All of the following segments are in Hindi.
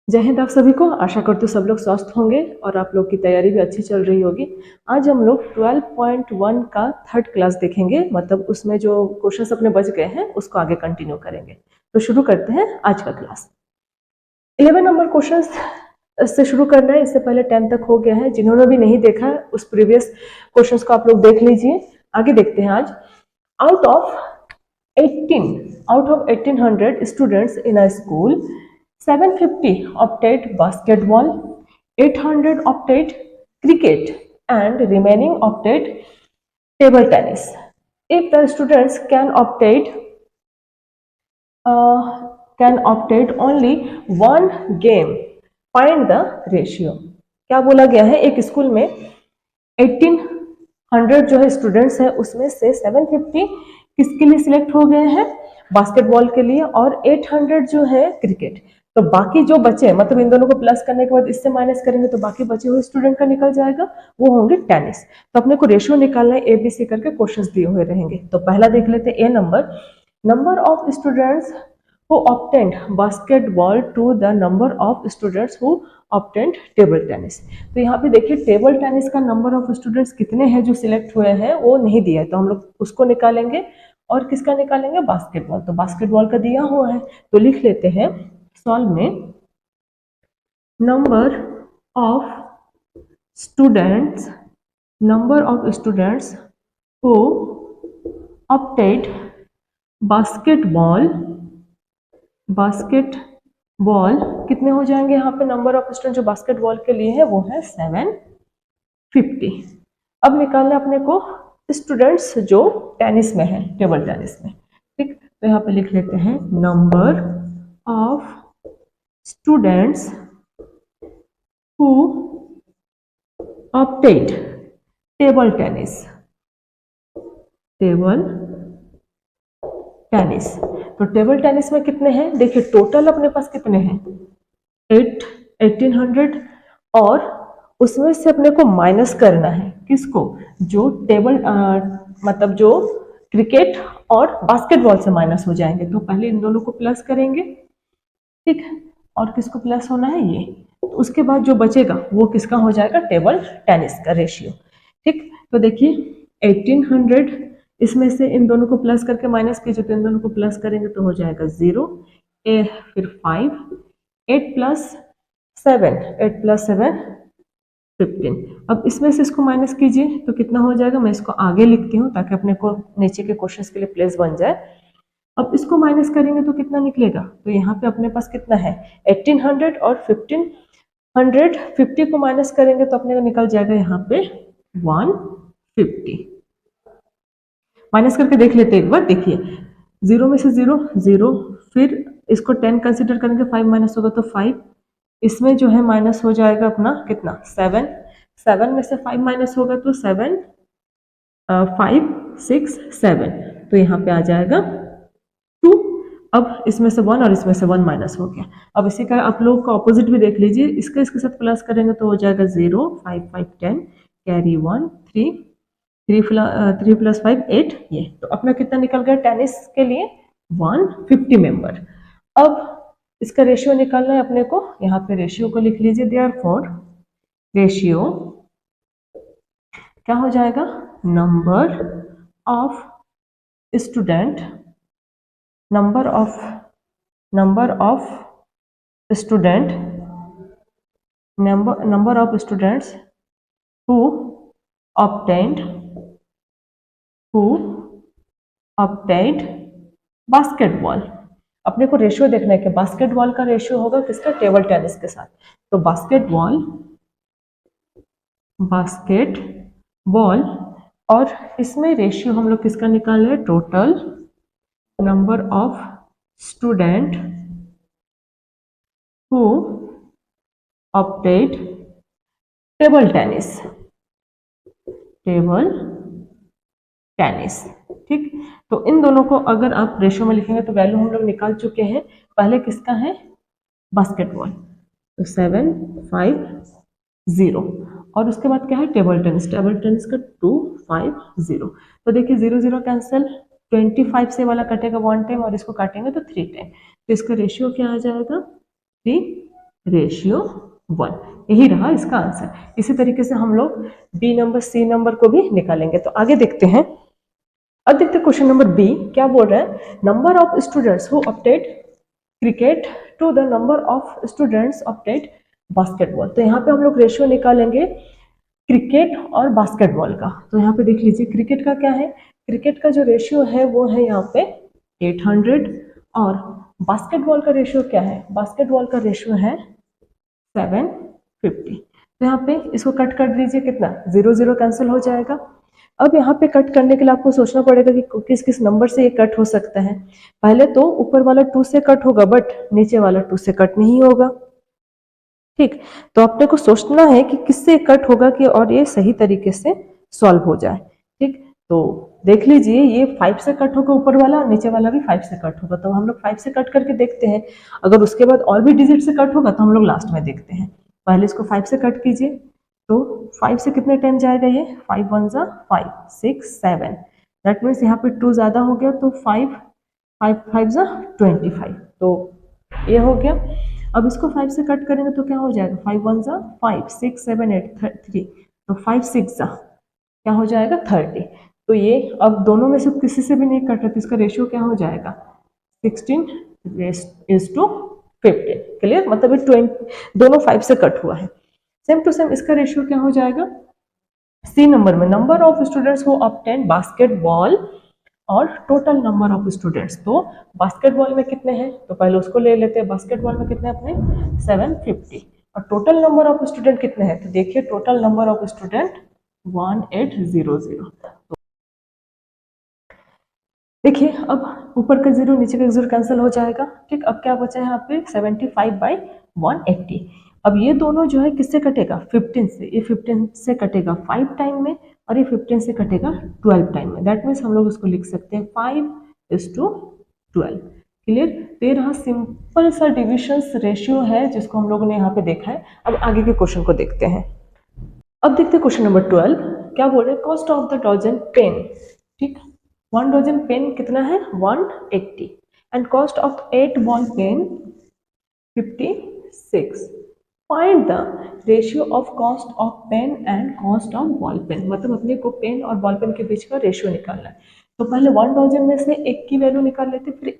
जय हिंद आप सभी को। आशा करती हूँ सब लोग स्वस्थ होंगे और आप लोग की तैयारी भी अच्छी चल रही होगी। आज हम लोग 12.1 का थर्ड क्लास देखेंगे, मतलब उसमें जो क्वेश्चंस अपने बच गए हैं उसको आगे कंटिन्यू करेंगे। तो शुरू करते हैं आज का क्लास। 11 नंबर क्वेश्चंस से शुरू करना है, इससे पहले 10 तक हो गया है। जिन्होंने भी नहीं देखा उस प्रीवियस क्वेश्चंस को आप लोग देख लीजिए। आगे देखते हैं आज। Out of 1800 students in a school, 750 opted basketball, 800 opted cricket, and remaining opted table tennis. If the students can opted only one game, find the ratio. क्या बोला गया है, एक स्कूल में 1800 जो है स्टूडेंट्स है, उसमें से 750 किसके लिए सिलेक्ट हो गए हैं, बास्केटबॉल के लिए, और 800 जो है क्रिकेट। तो बाकी जो बचे, मतलब इन दोनों को प्लस करने के बाद इससे माइनस करेंगे तो बाकी बचे हुए स्टूडेंट का निकल जाएगा, वो होंगे टेनिस। तो अपने को रेशियो निकालना है, एबीसी करके क्वेश्चंस दिए हुए रहेंगे। तो पहला देख लेते हैं, a number of students who obtained basketball to the number of students who obtained table tennis। तो यहाँ पे देखिए टेबल टेनिस का नंबर ऑफ स्टूडेंट्स कितने हैं जो सिलेक्ट हुए हैं वो नहीं दिया है, तो हम लोग उसको निकालेंगे। और किसका निकालेंगे, बास्केटबॉल। तो बास्केटबॉल का दिया हुआ है, तो लिख लेते हैं सॉल्व में number of students who obtained basketball कितने हो जाएंगे, यहाँ पे नंबर ऑफ स्टूडेंट जो बास्केटबॉल के लिए है वो है 750। अब निकालना अपने को स्टूडेंट्स जो टेनिस में है, टेबल टेनिस में। ठीक, तो यहाँ पे लिख लेते हैं number of students who opted table tennis. तो टेबल टेनिस में कितने हैं, देखिए टोटल अपने पास कितने हैं, 1800, और उसमें से अपने को माइनस करना है किसको, जो टेबल मतलब जो क्रिकेट और बास्केटबॉल से माइनस हो जाएंगे। तो पहले इन दोनों को प्लस करेंगे, ठीक, और किसको प्लस होना है, ये। तो उसके बाद जो बचेगा वो किसका हो जाएगा, टेबल टेनिस का रेशियो। ठीक, तो देखिए 1800, इसमें से इन दोनों को प्लस करके माइनस कीजिए, तो इन दोनों को प्लस करेंगे तो हो जाएगा 0, फिर 5, 8 प्लस 7 15। अब इसमें से इसको माइनस कीजिए तो कितना हो जाएगा, मैं इसको आगे लिखती हूँ ताकि अपने को नीचे के क्वेश्चंस के लिए प्लेस बन जाए। अब इसको माइनस करेंगे तो कितना निकलेगा, तो यहाँ पे अपने पास कितना है 1800 और 1550 को माइनस करेंगे तो अपने को निकल जाएगा यहाँ पे 150। माइनस करके देख लेते हैं एक बार, देखिए 0 में से 0 0, फिर इसको 10 कंसिडर करेंगे, 5 माइनस होगा तो 5, इसमें जो है माइनस हो जाएगा अपना कितना 7, 7 में से 5 माइनस होगा तो 7 5 6 7, तो यहाँ पे आ जाएगा 2। अब इसमें से 1 और इसमें से 1 माइनस हो गया। अब इसी का आप लोग का ऑपोजिट भी देख लीजिए, इसके साथ प्लस करेंगे तो हो जाएगा 0 5 5 10 कैरी 1 3 3 प्लस 5 8, ये। तो अपना कितना निकल गया टेनिस के लिए 150 मेंबर। अब इसका रेशियो निकालना है अपने को, यहाँ पे रेशियो को लिख लीजिए, देयरफॉर रेशियो क्या हो जाएगा, number of student number of students who obtained basketball. अपने को रेशियो देखना है कि बास्केटबॉल का रेशियो होगा किसका, टेबल टेनिस के साथ। तो बास्केटबॉल और इसमें रेशियो हम लोग किसका निकाल रहे हैं, total number of student who opted table tennis. ठीक, तो इन दोनों को अगर आप रेशियो में लिखेंगे तो वैल्यू हम लोग निकाल चुके हैं। पहले किसका है, बास्केटबॉल, तो 7 5 0, और उसके बाद क्या है, टेबल टेनिस का 2 5 0। तो देखिए 0 0 कैंसिल, 25 से वाला कटेगा 1 टाइम और इसको काटेंगे तो 3 टाइम, तो इसका रेशियो क्या आ जाएगा 3 रेशियो 1। यही रहा इसका आंसर। इसी तरीके से हम लोग बी नंबर, सी नंबर को भी निकालेंगे। तो आगे देखते हैं। अब देखते हैं क्वेश्चन नंबर बी क्या बोल रहा है। Number of students who opted cricket to the number of students opted basketball. तो यहाँ पे हम लोग रेशियो निकालेंगे क्रिकेट और बास्केटबॉल का। तो यहाँ पे देख लीजिए क्रिकेट का क्या है। क्रिकेट का जो रेशियो है वो है यहाँ पे 800 और बास्केटबॉल का रेशियो क्या है। बास्केटबॉल का रेशियो है 750। तो यहाँ पे इसको कट कर दीजिए, कितना 0 0 कैंसिल हो जाएगा। अब यहाँ पे कट करने के लिए आपको सोचना पड़ेगा कि किस किस नंबर से ये कट हो सकता है। पहले तो ऊपर वाला 2 से कट होगा बट नीचे वाला 2 से कट नहीं होगा। ठीक, तो अपने को सोचना है कि किससे कट होगा कि और ये सही तरीके से सॉल्व हो जाए। ठीक, तो देख लीजिए ये 5 से कट होगा ऊपर वाला, नीचे वाला भी 5 से कट होगा। तो हम लोग 5 से कट करके देखते हैं। अगर उसके बाद और भी डिजिट से कट होगा तो हम लोग लास्ट में देखते हैं। पहले इसको 5 से कट कीजिए। तो 5 से कितने टाइम जाएगा ये, 5 1 जा 5 6 7। दैट मीन्स यहाँ पे 2 ज़्यादा हो गया तो 5 5 5 जा 25। तो ये हो गया। अब इसको 5 से कट करेंगे तो क्या हो जाएगा, 5 1 जा 5 6 7 8 3। तो 5 6 जा क्या हो जाएगा 30। तो ये अब दोनों में से किसी से भी नहीं कट रहा तो इसका रेशियो क्या हो जाएगा 16:15। क्लियर, मतलब ये 20 दोनों 5 से कट हुआ है। सेम टू सेम इसका रेशियो क्या हो जाएगा सी नंबर में, number of students who obtain basketball और टोटल नंबर ऑफ स्टूडेंट्स। तो बास्केटबॉल में कितने हैं, तो पहले उसको ले लेते हैं। बास्केटबॉल में कितने अपने 750 और टोटल नंबर ऑफ स्टूडेंट कितने हैं, तो देखिए टोटल नंबर ऑफ स्टूडेंट 1800। देखिए अब ऊपर का 0 नीचे का 0 कैंसिल हो जाएगा। ठीक, अब क्या बचा है यहाँ पे 75/180। अब ये दोनों जो है किससे कटेगा 15 से। ये 15 से कटेगा 5 टाइम में और ये 15 से कटेगा 12 टाइम में। दैट मीन्स हम लोग उसको लिख सकते हैं 5:12। क्लियर, तो ये रहा सिंपल सा डिविजन्स रेशियो है जिसको हम लोगों ने यहाँ पे देखा है। अब आगे के क्वेश्चन को देखते हैं। अब देखते हैं क्वेश्चन नंबर 12 क्या बोल रहे हैं। Cost of the dozen pen. ठीक, 1 डजन पेन कितना है 180 and cost of 8 ball pen 56। Find the ratio of cost of pen and cost of ball pen. मतलब अपने को पेन और बॉल पेन के बीच का रेशियो निकालना है। तो पहले 1 डजन में से एक की वैल्यू निकाल लेते हैं, फिर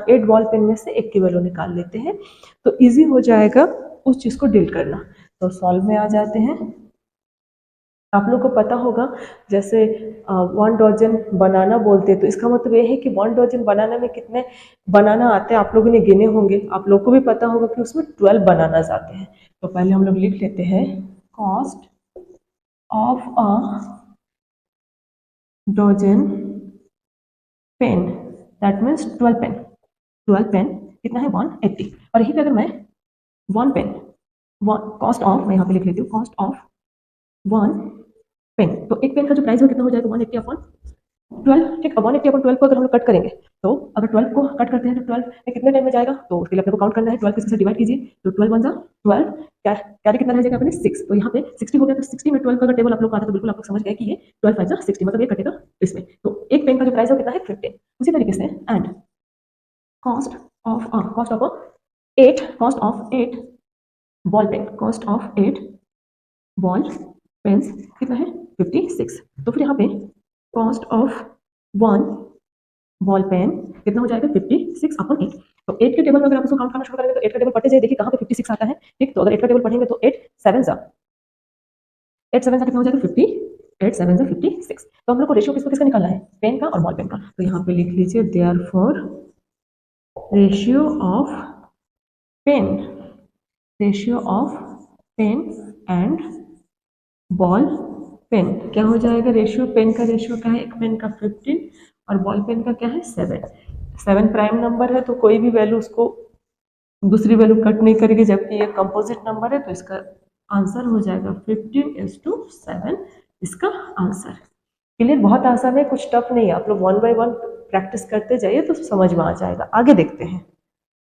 8 बॉल पेन में से एक की वैल्यू निकाल लेते हैं। तो इजी हो जाएगा उस चीज़ को डील करना। तो सॉल्व में आ जाते हैं। आप लोग को पता होगा जैसे 1 डजन बनाना बोलते हैं तो इसका मतलब ये है कि 1 डजन बनाना में कितने बनाना आते हैं आप लोगों ने गिने होंगे। आप लोग को भी पता होगा कि उसमें 12 बनानास आते हैं। तो पहले हम लोग लिख लेते हैं cost of a dozen pen, that means 12 pen. 12 pen कितना है 180 और यही पे अगर मैं 1 पेन कॉस्ट ऑफ, मैं यहाँ पे लिख लेती हूँ कॉस्ट ऑफ 1 पेन। तो एक पेन का जो प्राइस है कितना हो जाएगा 180 अपॉन 12। ठीक, अब 180 अपॉन 12 को अगर हम लोग कट करेंगे तो अगर 12 को कट करते हैं तो 12 में कितने टाइम में जाएगा, तो उसके लिए अपने को काउंट करना है। 12 किसी से डिवाइड कीजिए तो 12 1 जा 12, कैरी कितना रह जाएगा अपने 6। तो यहाँ पे 60 हो गया। तो 60 में 12 का अगर टेबल आप लोग का आता तो बिल्कुल आप लोग समझ गए कि ये 12 5 जा 60 मतलब ये कटेगा इसमें। तो एक पेन का जो प्राइस है कितना है 15। उसी तरीके से and cost of 8 ball pen, cost of 8 ball pens कितना है 56। तो फिर यहाँ पे कॉस्ट ऑफ 1 बॉल पेन कितना हो जाएगा 56 अपॉन 8। तो 8 के टेबल में अगर आप इसको काउंट करना शुरू करेंगे तो 8 का टेबल पढ़ते जाइए, देखिए कहाँ पे 56 आता है। ठीक, तो अगर 8 का टेबल पढ़ेंगे तो 8 7 जा कितना हो जाएगा 50, 8 7 जा 56। तो हम लोग को रेशियो किसका निकालना है, पेन का और बॉल पेन का। तो यहाँ पे लिख लीजिए therefore ratio of pen and ball pen क्या हो जाएगा। रेशियो पेन का रेशियो क्या है, एक पेन का 15 और बॉल पेन का क्या है 7 प्राइम नंबर है तो कोई भी वैल्यू उसको दूसरी वैल्यू कट नहीं करेगी, जबकि ये कंपोजिट नंबर है तो इसका आंसर हो जाएगा 15:7 इसका आंसर। क्लियर, बहुत आसान है, कुछ टफ नहीं है। आप लोग 1 बाय 1 प्रैक्टिस करते जाइए तो समझ में आ जाएगा। आगे देखते हैं।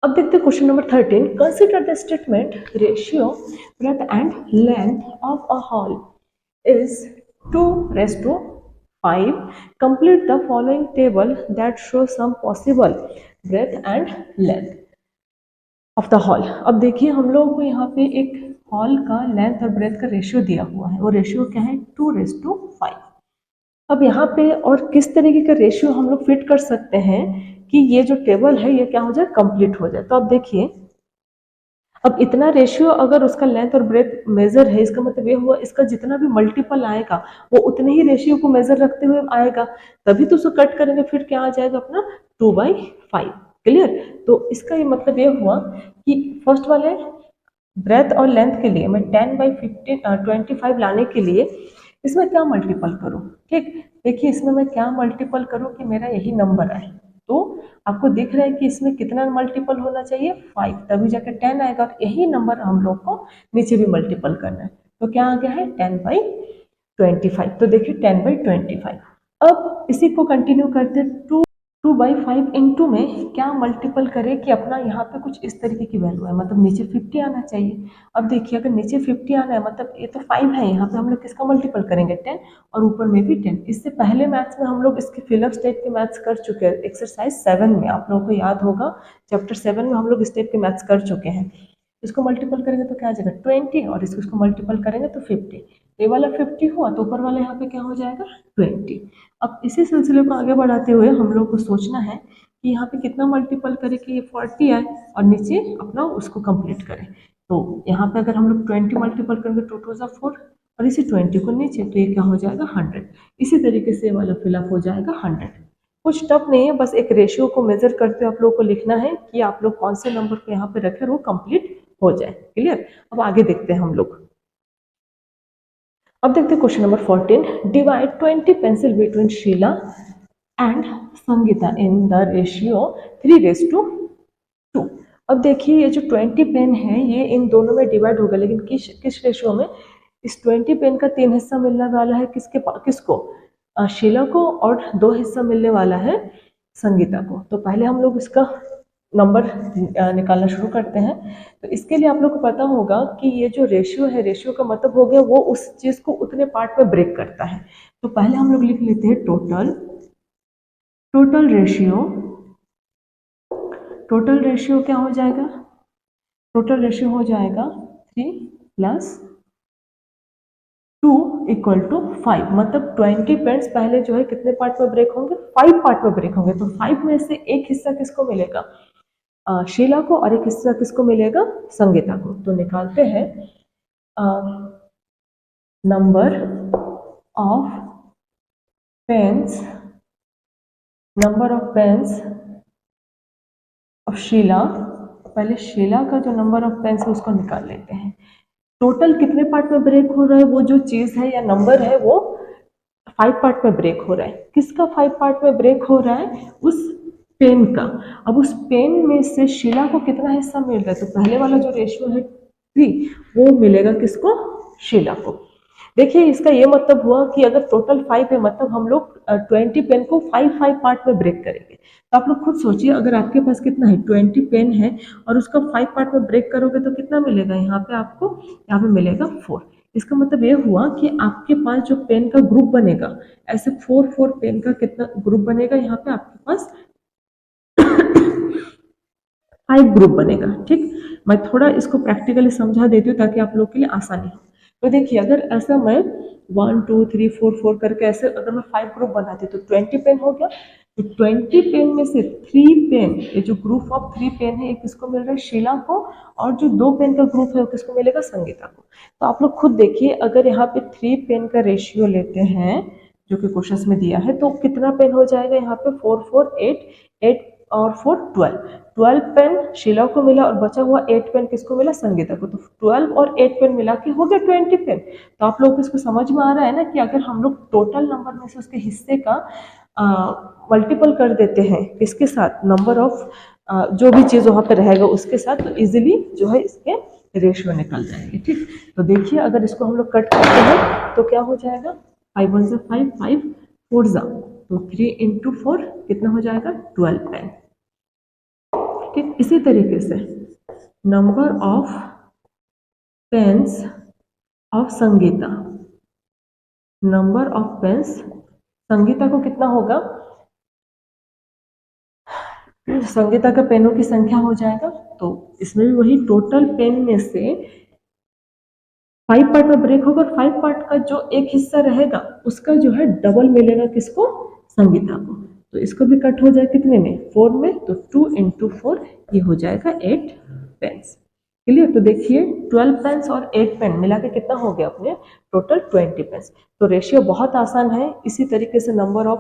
अब देखते हैं question number 13। Consider the statement ratio breadth and length of a hall is 2:5. Complete the following table that shows some possible breadth and length. Of the hall. अब देखिए हम लोगों को यहाँ पे एक हॉल का लेंथ और ब्रेथ का रेशियो दिया हुआ है, वो रेशियो क्या है 2:5। अब यहाँ पे और किस तरीके का रेशियो हम लोग फिट कर सकते हैं कि ये जो टेबल है ये क्या हो जाए, कंप्लीट हो जाए। तो अब देखिए, अब इतना रेशियो अगर उसका लेंथ और ब्रेथ मेजर है, इसका मतलब ये हुआ इसका जितना भी मल्टीपल आएगा वो उतने ही रेशियो को मेजर रखते हुए आएगा, तभी तो उसको कट करेंगे, फिर क्या आ जाएगा अपना 2/5। क्लियर। तो इसका ये मतलब ये हुआ कि फर्स्ट वाले ब्रेथ और लेंथ के लिए मैं 10/25 लाने के लिए इसमें क्या मल्टीपल करूं। ठीक, देखिए इसमें मैं क्या मल्टीपल करूं कि मेरा यही नंबर आए। तो आपको दिख रहा है कि इसमें कितना मल्टीपल होना चाहिए 5, तभी जाकर 10 आएगा, और यही नंबर हम लोग को नीचे भी मल्टीपल करना है। तो क्या आ गया है 10/25। तो देखिए 10/25। अब इसी को कंटिन्यू करते 2/5 इंटू में क्या मल्टीपल करें कि अपना यहाँ पे कुछ इस तरीके की वैल्यू है, मतलब नीचे 50 आना चाहिए। अब देखिए अगर नीचे 50 आना है मतलब ये तो 5 है, यहाँ पे हम लोग किसका मल्टीपल करेंगे 10, और ऊपर में भी 10। इससे पहले मैथ्स में हम लोग इसके फिलअप स्टेप के मैथ्स कर चुके हैं, एक्सरसाइज 7 में आप लोगों को याद होगा, चैप्टर 7 में हम लोग स्टेप के मैथ्स कर चुके हैं। इसको मल्टीपल करेंगे तो क्या आ जाएगा 20, और इसको मल्टीपल करेंगे तो 50। ये वाला 50 हुआ तो ऊपर वाला यहाँ पे क्या हो जाएगा 20। अब इसी सिलसिले को आगे बढ़ाते हुए हम लोग को सोचना है कि यहाँ पे कितना मल्टीपल करें कि ये 40 आए और नीचे अपना उसको कंप्लीट करें। तो यहाँ पे अगर हम लोग 20 मल्टीपल करेंगे 2 2 4, और इसी 20 को नीचे तो ये क्या हो जाएगा 100। इसी तरीके से वाला फिलअप हो जाएगा 100। कुछ टफ नहीं है, बस एक रेशियो को मेजर करते हुए आप लोग को लिखना है कि आप लोग कौन से नंबर को यहाँ पे रखें वो कंप्लीट हो जाए। क्लियर। अब आगे देखते हैं हम लोग। अब देखते हैं question number 14। Divide 20 pencil between Sheela and Sangeeta in the ratio 3:2। अब देखिए ये जो 20 पेन है ये इन दोनों में डिवाइड होगा, लेकिन किस किस रेशियो में। इस 20 पेन का 3 हिस्सा मिलने वाला है किसको, शीला को, और 2 हिस्सा मिलने वाला है संगीता को। तो पहले हम लोग इसका नंबर निकालना शुरू करते हैं। तो इसके लिए आप लोग को पता होगा कि ये जो रेशियो है, रेशियो का मतलब हो गया वो उस चीज को उतने पार्ट में ब्रेक करता है। तो पहले हम लोग लिख लेते हैं टोटल रेशियो। टोटल रेशियो क्या हो जाएगा, टोटल रेशियो हो जाएगा 3 + 2 = 5। मतलब 20 पेन्स पहले जो है कितने पार्ट में ब्रेक होंगे, 5 पार्ट में ब्रेक होंगे। तो 5 में से एक हिस्सा किसको मिलेगा, शीला को, और एक हिस्सा किसको मिलेगा, संगीता को। तो निकालते हैं number of pens, number of pens of Sheela. पहले शीला का जो नंबर ऑफ पेन्स है उसको निकाल लेते हैं। टोटल कितने पार्ट में ब्रेक हो रहा है, वो जो चीज है या नंबर है वो 5 पार्ट में ब्रेक हो रहा है। किसका 5 पार्ट में ब्रेक हो रहा है, उस पेन का। अब उस पेन में से शीला को कितना हिस्सा मिल रहा है, तो पहले वाला जो रेशियो है 3 वो मिलेगा किसको, शीला को। देखिए इसका ये मतलब हुआ कि अगर टोटल 5 है मतलब हम लोग 20 पेन को 5 पार्ट में ब्रेक करेंगे। तो आप लोग खुद सोचिए अगर आपके पास कितना है 20 पेन है और उसका 5 पार्ट में ब्रेक करोगे तो कितना मिलेगा, यहाँ पे आपको यहाँ पे मिलेगा 4। इसका मतलब ये हुआ कि आपके पास जो पेन का ग्रुप बनेगा, ऐसे 4 पेन का कितना ग्रुप बनेगा, यहाँ पे आपके पास 5 ग्रुप बनेगा। ठीक, मैं थोड़ा इसको प्रैक्टिकली समझा देती हूँ ताकि आप लोग के लिए आसानी हो। तो देखिए अगर ऐसा मैं 1 2 3 4 4 करके ऐसे अगर मैं 5 ग्रुप बनाती तो 20 पेन हो गया। तो 20 पेन में से 3 पेन, ये जो ग्रुप ऑफ 3 पेन है ये किसको मिल रहा है, शीला को, और जो 2 पेन का ग्रुप है वो किसको मिलेगा, संगीता को। तो आप लोग खुद देखिए अगर यहाँ पे 3 पेन का रेशियो लेते हैं जो कि क्वेश्चन में दिया है, तो कितना पेन हो जाएगा यहाँ पे 4 4 8 8 और 4 12 पेन शीला को मिला, और बचा हुआ 8 पेन किसको मिला, संगीता को। तो 12 और 8 पेन मिला के हो गया 20 पेन। तो आप लोग को इसको समझ में आ रहा है ना कि अगर हम लोग टोटल नंबर में से उसके हिस्से का मल्टीपल कर देते हैं किसके साथ, नंबर ऑफ जो भी चीज़ वहाँ पे रहेगा उसके साथ, तो इजीली जो है इसके रेशियो निकल जाएंगे। ठीक, तो देखिए अगर इसको हम लोग कट करते हैं तो क्या हो जाएगा, 5 1 5 5 4 तो 3 × 4 कितना हो जाएगा 12 पेन। ठीक, इसी तरीके से number of pens of Sangeeta, number of pens Sangeeta को कितना होगा संगीता का पेनों की संख्या हो जाएगा, तो इसमें भी वही टोटल पेन में से 5 पार्ट में ब्रेक होगा और 5 पार्ट का जो एक हिस्सा रहेगा उसका जो है डबल मिलेगा किसको, संगीता को। तो इसको भी कट हो जाए कितने में, 4 में, तो 2 × 4 ये हो जाएगा 8 पेन्स। क्लियर। तो देखिए 12 पेन्स और 8 पेन मिला के कितना हो गया अपने टोटल 20 पेन्स। तो रेशियो बहुत आसान है। इसी तरीके से number of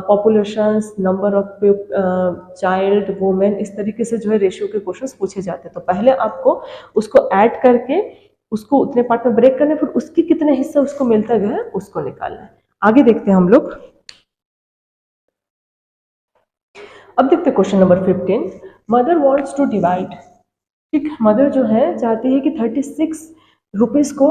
populations, number of child, women, इस तरीके से जो है रेशियो के क्वेश्चंस पूछे जाते हैं। तो पहले आपको उसको ऐड करके उसको उतने पार्ट में ब्रेक करना है, फिर उसके कितने हिस्सा उसको मिलता गया है उसको निकालना है। आगे देखते हैं हम लोग। अब देखते हैं question number 15। Mother wants to divide, ठीक, मदर जो है चाहती है कि 36 रुपीज को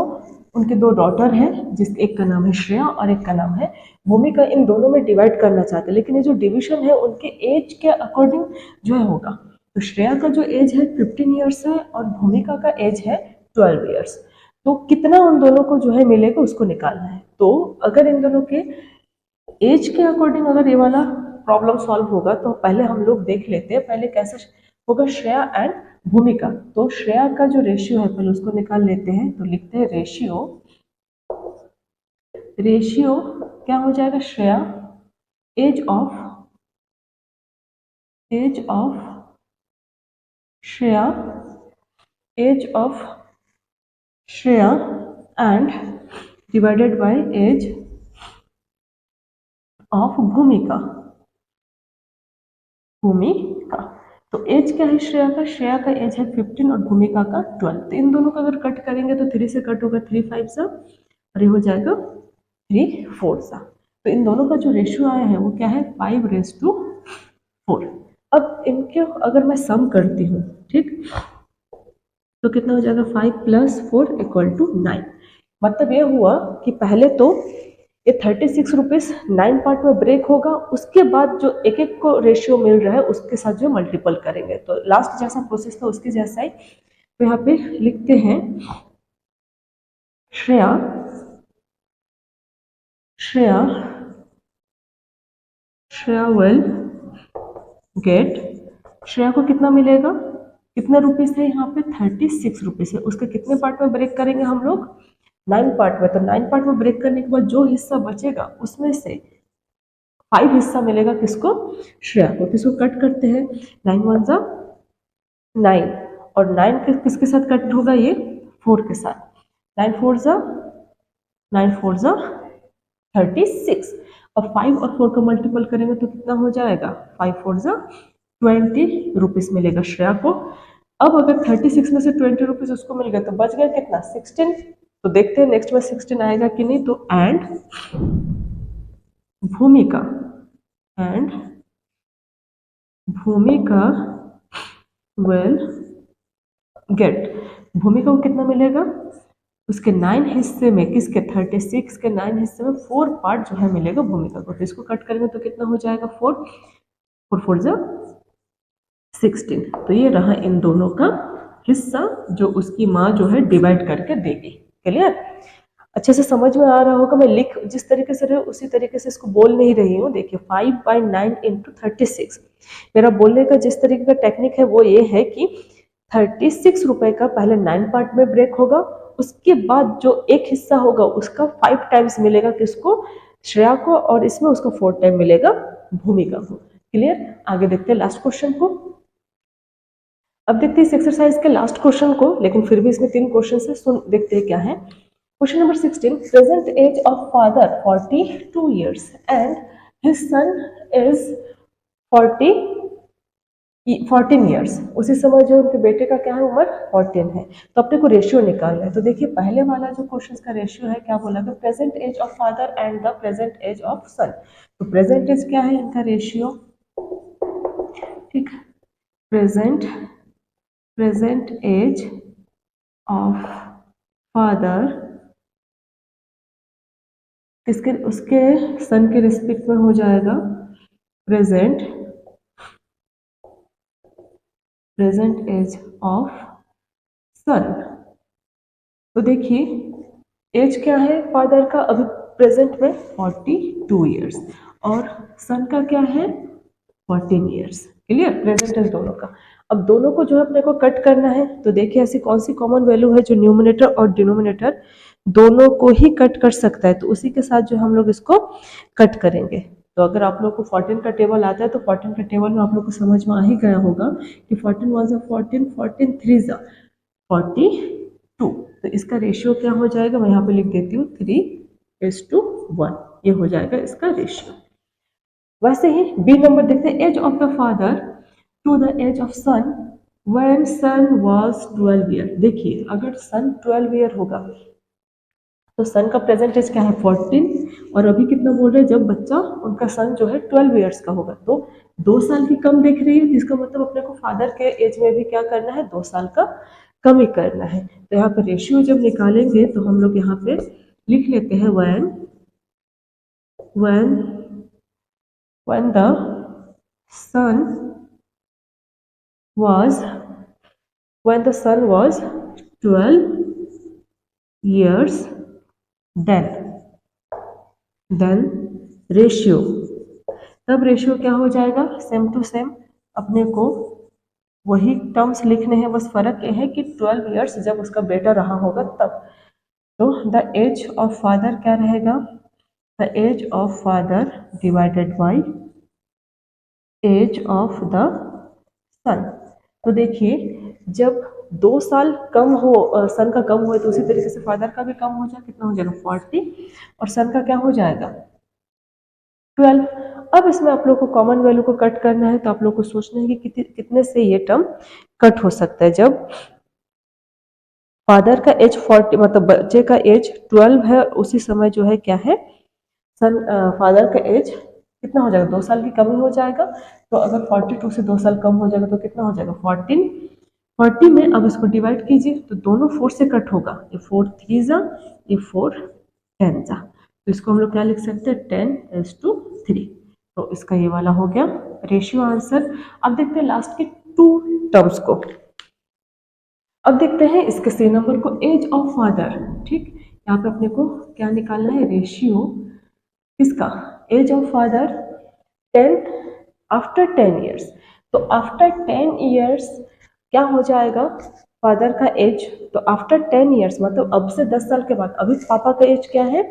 उनके 2 डॉटर हैं, जिस एक का नाम है श्रेया और एक का नाम है भूमिका, इन दोनों में डिवाइड करना चाहते हैं। लेकिन ये जो डिवीजन है उनके एज के अकॉर्डिंग जो है होगा। तो श्रेया का जो एज है 15 ईयर्स है और भूमिका का एज है 12 ईयर्स। तो कितना उन दोनों को जो है मिलेगा उसको निकालना है। तो अगर इन दोनों के एज के अकॉर्डिंग अगर ये वाला प्रॉब्लम सॉल्व होगा तो पहले हम लोग देख लेते हैं पहले कैसे होगा श्रेया एंड भूमिका। तो श्रेया का जो रेशियो है पहले उसको निकाल लेते हैं। तो लिखते हैं रेशियो, रेशियो क्या हो जाएगा, Shreya age of Shreya age of Shreya and divided by age of Bhumika. तो एज क्या है श्रेया का, श्रेया का एज है 15 और भूमिका का 12। तो इन दोनों का अगर कट करेंगे तो 3 से कट होगा 3 5 सा और ये हो जाएगा 3 4 सा। तो इन दोनों का जो रेशियो आया है वो क्या है 5:4। अब इनके अगर मैं सम करती हूँ, ठीक, तो कितना हो जाएगा 5 + 4 = 9। मतलब ये हुआ कि पहले तो ये 36 रुपीज 9 पार्ट में ब्रेक होगा, उसके बाद जो एक एक को रेशियो मिल रहा है उसके साथ जो मल्टीपल करेंगे। तो लास्ट जैसा प्रोसेस था उसके जैसा ही। तो यहाँ पे लिखते हैं श्रेया विल गेट, श्रेया को कितना मिलेगा, कितने रुपीस है यहाँ पे 36 रुपीज है। उसके कितने पार्ट में ब्रेक करेंगे हम लोग 9 पार्ट में। तो 9 पार्ट में ब्रेक करने के बाद जो हिस्सा बचेगा उसमें से 5 हिस्सा मिलेगा किसको, श्रेया को। तो इसको कट करते हैं, 9 1 ज़ा 9 और 9 किसके साथ कट होगा, ये 4 के साथ। 9 4 ज़ा 36 और 5 और 4 का मल्टीपल करेंगे तो कितना हो जाएगा 5 4 ज़ा 20 रुपीज मिलेगा श्रेया को। अब अगर 36 में से 20 रुपीज उसको मिल गया तो बच गया कितना 16। तो देखते हैं नेक्स्ट में 16 आएगा कि नहीं। तो एंड भूमिका विल गेट, भूमिका को कितना मिलेगा, उसके 9 हिस्से में, किसके 36 के 9 हिस्से में 4 पार्ट जो है मिलेगा भूमिका को। तो इसको कट करेंगे तो कितना हो जाएगा 4 4 4 ज़ा 16। तो ये रहा इन दोनों का हिस्सा जो उसकी माँ जो है डिवाइड करके देगी। क्लियर, अच्छे से समझ में आ रहा होगा। मैं लिख जिस तरीके से रही हूँ उसी तरीके से इसको बोल नहीं रही हूँ। देखिए 5/9 × 36, मेरा बोलने का जिस तरीके का टेक्निक है वो ये है कि 36 रुपए का पहले 9 पार्ट में ब्रेक होगा, उसके बाद जो एक हिस्सा होगा उसका 5 टाइम्स मिलेगा किसको, श्रेया को, और इसमें उसका 4 टाइम मिलेगा भूमिका को। क्लियर, आगे देखते हैं लास्ट क्वेश्चन को। अब देखते हैं इस एक्सरसाइज के लास्ट क्वेश्चन को, लेकिन फिर भी इसमें 3 क्वेश्चन है, सुन देखते हैं क्या है। Question number 16, present age of father 42 years and his son is 14 years। उसी समय जो उनके बेटे का क्या है उम्र 14 है। तो अपने को रेशियो निकालना है। तो देखिए पहले वाला जो क्वेश्चन का रेशियो है क्या बोला गया, present age of father and the present age of son. तो प्रेजेंट एज क्या है इनका रेशियो, ठीक, प्रेजेंट एज ऑफ फादर इसके उसके सन के रिस्पेक्ट में हो जाएगा प्रेजेंट एज ऑफ सन। तो देखिए एज क्या है फादर का अभी प्रेजेंट में 42 years और सन का क्या है 14 years। क्लियर, प्रेजेंट टेंस दोनों का। अब दोनों को जो है अपने को कट करना है, तो देखिए ऐसी कौन सी कॉमन वैल्यू है जो न्यूमिनेटर और डिनोमिनेटर दोनों को ही कट कर सकता है, तो उसी के साथ जो हम लोग इसको कट करेंगे। तो अगर आप लोग को 14 का टेबल आता है तो 14 का टेबल में आप लोग को समझ में आ ही गया होगा कि 14 1 14, 14 3 42। तो इसका रेशियो क्या हो जाएगा, मैं यहाँ पे लिख देती हूँ 3:1, ये हो जाएगा इसका रेशियो। वैसे ही बी नंबर देखते हैं, age of the father to the age of son when son was 12 year. देखिए अगर सन 12 ईयर होगा तो सन का प्रेजेंट एज क्या है 14, और अभी कितना बोल रहे हैं जब बच्चा उनका सन जो है 12 ईयर्स का होगा, तो 2 साल की कम देख रही है, जिसका मतलब अपने को फादर के एज में भी क्या करना है 2 साल का कम ही करना है। तो यहाँ पे रेशियो जब निकालेंगे तो हम लोग यहाँ पे लिख लेते हैं when the sun was 12 years, then ratio, तब रेशियो क्या हो जाएगा, सेम टू सेम अपने को वही टर्म्स लिखने हैं, बस फर्क ये है कि 12 इयर्स जब उसका बेटा रहा होगा तब। तो द एज ऑफ फादर क्या रहेगा, the age of father divided by age of the son. तो देखिए जब 2 साल कम हो, सन का कम हो, तो उसी तरीके से फादर का भी कम हो जाए, कितना हो जाएगा 40, और सन का क्या हो जाएगा 12। अब इसमें आप लोग को कॉमन वैल्यू को कट करना है, तो आप लोग को सोचना है कि कितने से ये टर्म कट हो सकता है। जब फादर का एज 40 मतलब बच्चे का एज 12 है, उसी समय जो है क्या है सन फादर का एज कितना हो जाएगा 2 साल की कमी हो जाएगा। तो अगर 42 से 2 साल कम हो जाएगा तो कितना हो जाएगा 14। 40 में अब इसको डिवाइड कीजिए तो दोनों 4 से कट होगा, ये 4 3 जा, ये 4 10 जा, तो इसको हम लोग क्या लिख सकते हैं 10:3। तो इसका ये वाला हो गया रेशियो आंसर। अब देखते हैं लास्ट के 2 टर्म्स को। अब देखते हैं इसके सी नंबर को, एज ऑफ फादर। ठीक, यहाँ पे अपने को क्या निकालना है, रेशियो किसका, age of father 10 after 10 years. तो आफ्टर 10 ईयर्स क्या हो जाएगा फादर का एज, तो आफ्टर 10 ईयर्स मतलब अब से 10 साल के बाद, अभी पापा का एज क्या है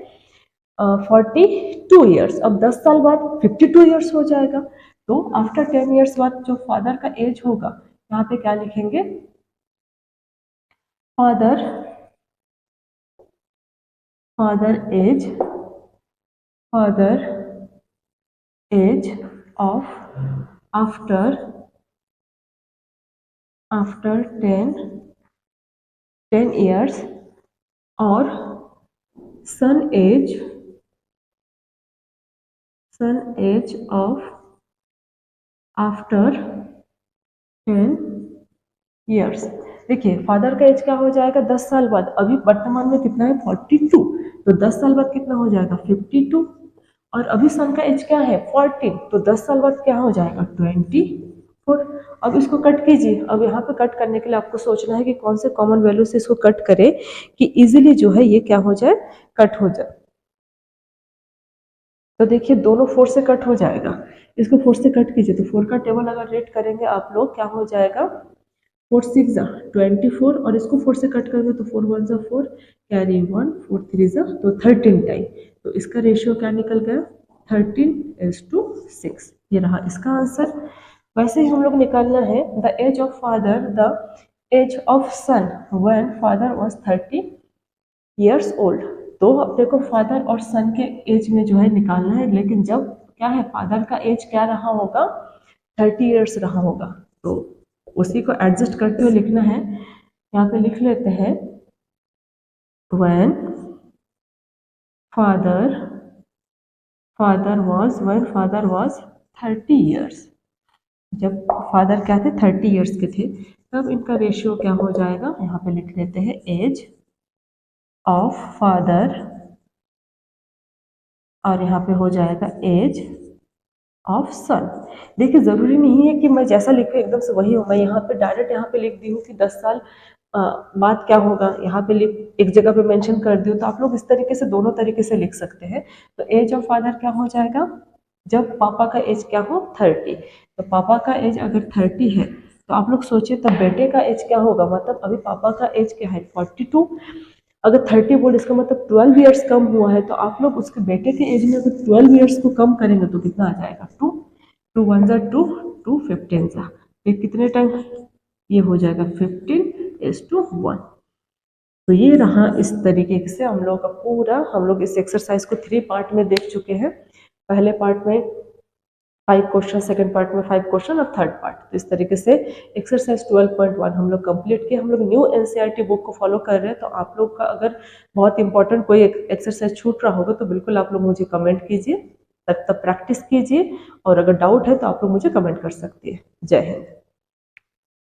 42 ईयर्स, अब 10 साल बाद 52 ईयर्स हो जाएगा। तो आफ्टर 10 ईयर्स बाद जो फादर का एज होगा, यहाँ पे क्या लिखेंगे, father age of after 10 years, और son age of after 10 years। देखिए फादर का एज क्या हो जाएगा 10 साल बाद, अभी वर्तमान में कितना है 42, तो 10 साल बाद कितना हो जाएगा 52, और अभी सन का एज क्या है 14, तो 10 साल बाद क्या हो जाएगा 24। अब इसको कट कीजिए। अब यहाँ पे कट करने के लिए आपको सोचना है कि कौन से कॉमन वैल्यू से इसको कट करें कि इजीली जो है ये क्या हो जाए कट हो जाए। तो देखिए दोनों 4 से कट हो जाएगा, इसको 4 से कट कीजिए, तो 4 का टेबल अगर रेट करेंगे आप लोग क्या हो जाएगा 4 6 जा 24, और इसको 4 से कट करेंगे तो 4 1 जा 4, कैरी 1, 4 3 जा तो 13 टाइम। तो इसका रेशियो क्या निकल गया 13:6, ये रहा इसका आंसर। वैसे ही हम लोग निकालना है the age of father, the age of son when father was 30 years old. तो अपने को फादर और सन के एज में जो है निकालना है, लेकिन जब क्या है फादर का एज क्या रहा होगा 30 ईयर्स रहा होगा, तो उसी को एडजस्ट करते हुए लिखना है। यहाँ पे लिख लेते हैं when father was 30 years, जब फादर क्या थे 30 इयर्स के थे, तब इनका रेशियो क्या हो जाएगा, यहाँ पे लिख लेते हैं एज ऑफ फादर, और यहाँ पे हो जाएगा एज ऑफ सन। देखिए जरूरी नहीं है कि मैं जैसा लिखूँ एकदम से वही हो, मैं यहाँ पे डायरेक्ट यहाँ पे लिख दी हूँ कि 10 साल बाद क्या होगा, यहाँ पे एक जगह पे मेंशन कर दूँ, तो आप लोग इस तरीके से दोनों तरीके से लिख सकते हैं। तो एज ऑफ फादर क्या हो जाएगा जब पापा का एज क्या हो 30। तो पापा का एज अगर 30 है तो आप लोग सोचिए तब बेटे का एज क्या होगा, मतलब अभी पापा का एज क्या है 42, अगर 30 बोले इसका मतलब 12 ईयर्स कम हुआ है, तो आप लोग उसके बेटे के एज में अगर 12 ईयर्स को कम करेंगे तो कितना आ जाएगा 2, 2 1 जा 2, 2 15 जा, ये कितने टाइम, ये हो जाएगा 15:1। तो ये रहा, इस तरीके से हम लोग का पूरा, हम लोग इस एक्सरसाइज को 3 पार्ट में देख चुके हैं। पहले पार्ट में 5 क्वेश्चन, सेकंड पार्ट में 5 क्वेश्चन और थर्ड पार्ट। तो इस तरीके से एक्सरसाइज 12.1 हम लोग कंप्लीट किए। हम लोग न्यू एनसीईआरटी बुक को फॉलो कर रहे हैं, तो आप लोग का अगर बहुत इंपॉर्टेंट कोई एक्सरसाइज छूट रहा होगा तो बिल्कुल आप लोग मुझे कमेंट कीजिए, तब तक प्रैक्टिस कीजिए, और अगर डाउट है तो आप लोग मुझे कमेंट कर सकती है। जय हिंद।